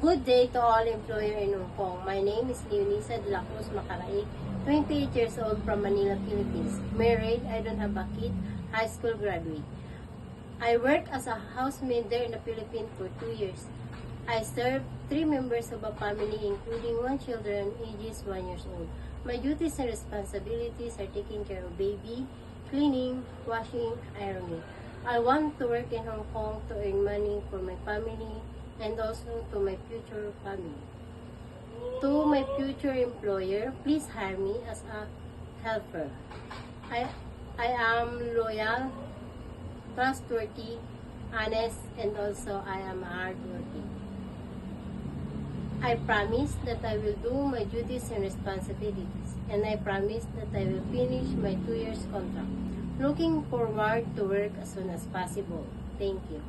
Good day to all employer in Hong Kong. My name is Leonisa de la Cruz Macaraig, 28 years old from Manila, Philippines. Married, I don't have a kid, high school graduate. I worked as a housemaid there in the Philippines for 2 years. I served 3 members of a family including 1 children ages 1 years old. My duties and responsibilities are taking care of baby, cleaning, washing, ironing. I want to work in Hong Kong to earn money for my family and also to my future family. To my future employer, please hire me as a helper. I am loyal, trustworthy, honest, and also I am hardworking. I promise that I will do my duties and responsibilities, and I promise that I will finish my 2 years contract. Looking forward to work as soon as possible. Thank you.